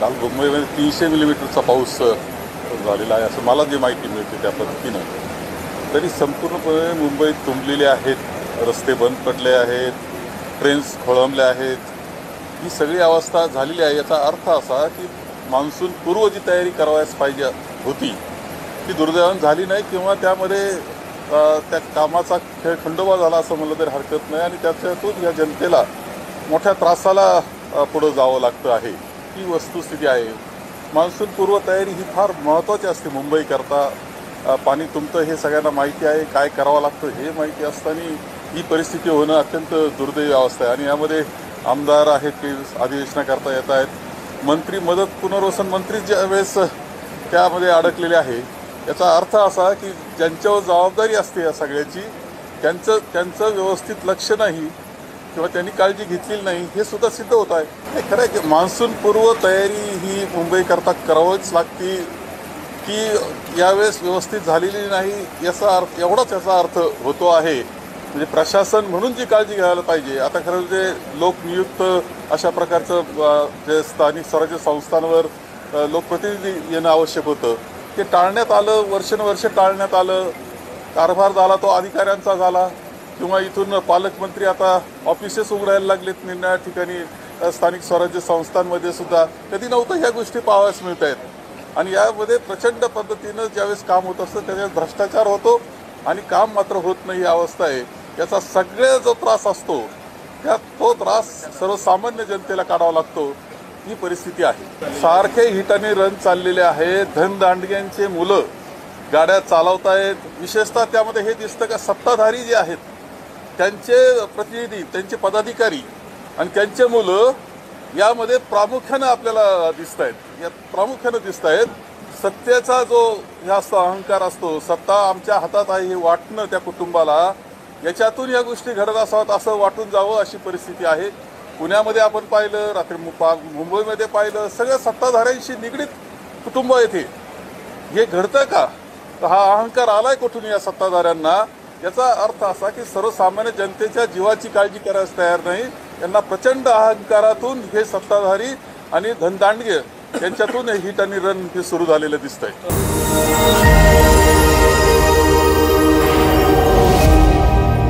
काल मुंबईमध्ये 300 मिलीमीटरचा पाऊस झालेला आहे असं मला जी माहिती मिळते त्या पद्धतीनं. तरी संपूर्णपणे मुंबईत तुंबलेले आहेत, रस्ते बंद पडले आहेत, ट्रेन्स खोळंबल्या आहेत. ही सगळी अवस्था झालेली आहे. याचा अर्थ असा की मान्सून पूर्व जी तयारी करावयास पाहिजे होती ती दुर्दैवाने झाली नाही किंवा त्यामध्ये त्या कामाचा खेळ खंडोबा झाला असं म्हणलं तरी हरकत नाही. आणि त्याच्यातून या जनतेला मोठ्या त्रासाला पुढं जावं लागतं आहे. ही वस्तुस्थिती आहे. मान्सून पूर्व तयारी ही फार महत्त्वाची असते मुंबईकरता. पाणी तुमचं हे सगळ्यांना माहिती आहे, काय करावं लागतं हे माहिती असताना ही परिस्थिती होणं अत्यंत दुर्दैवी अवस्था आहे. आणि यामध्ये आमदार आहेत की अधिवेशनाकरता येत आहेत, मंत्री मदत पुनर्वसन मंत्री ज्यावेळेस त्यामध्ये अडकलेले आहे. याचा अर्थ असा की ज्यांच्यावर जबाबदारी असते या सगळ्याची त्यांचं व्यवस्थित लक्ष नाही किंवा त्यांनी काळजी घेतलेली नाही हे सुद्धा सिद्ध होत आहे. हे खरं आहे की मान्सून पूर्व तयारी ही मुंबईकरता करावीच लागते की यावेळेस व्यवस्थित झालेली नाही याचा अर्थ एवढाच याचा अर्थ होतो आहे. म्हणजे प्रशासन म्हणून जी काळजी घ्यायला पाहिजे. आता खरं जे लोकनियुक्त अशा प्रकारचं जे स्थानिक स्वराज्य संस्थांवर लोकप्रतिनिधी येणं आवश्यक होतं ते टाळण्यात आलं, वर्षानुवर्ष टाळण्यात आलं. कारभार झाला तो अधिकाऱ्यांचा झाला किंवा इथून पालकमंत्री आता ऑफिसेस उघडायला लागलेत निर्णया ठिकाणी. स्थानिक स्वराज्य संस्थांमध्ये सुद्धा कधी नव्हतं ह्या गोष्टी पाहाव्यास मिळत आहेत. आणि यामध्ये प्रचंड पद्धतीनं ज्यावेळेस काम होत असतं त्यावेळेस भ्रष्टाचार होतो आणि काम मात्र होत नाही ही अवस्था आहे. याचा सगळ्या जो त्रास असतो तो त्रास सर्वसामान्य जनतेला काढावा लागतो. ही परिस्थिती आहे. सारखे हिट आणि रन चाललेले आहेत. धनदांडग्यांचे मुलं गाड्या चालवतायत. विशेषतः त्यामध्ये हे दिसतं का सत्ताधारी जे आहेत त्यांचे प्रतिनिधी, त्यांचे पदाधिकारी आणि त्यांचे मुलं यामध्ये प्रामुख्यानं आपल्याला दिसत आहेत. यात प्रामुख्यानं दिसत आहेत. सत्तेचा जो ह्या अहंकार असतो, सत्ता आमच्या हातात आहे हे वाटणं त्या कुटुंबाला, याच्यातून या गोष्टी घडत असाव्यात असं वाटून जावं अशी परिस्थिती आहे. पुण्यामध्ये आपण पाहिलं, रात्री मुंबईमध्ये पाहिलं, सगळ्या सत्ताधाऱ्यांशी निगडीत कुटुंब येथे हे घडतं का? तर हा अहंकार आलाय कुठून या सत्ताधाऱ्यांना? याचा अर्थ असा की सर्वसामान्य जनतेच्या जीवाची काळजी करायला तयार नाही. यांना प्रचंड अहंकारातून हे सत्ताधारी आणि धनदांडगे यांच्यातून हिट आणि रन हे सुरू झालेलं दिसतंय.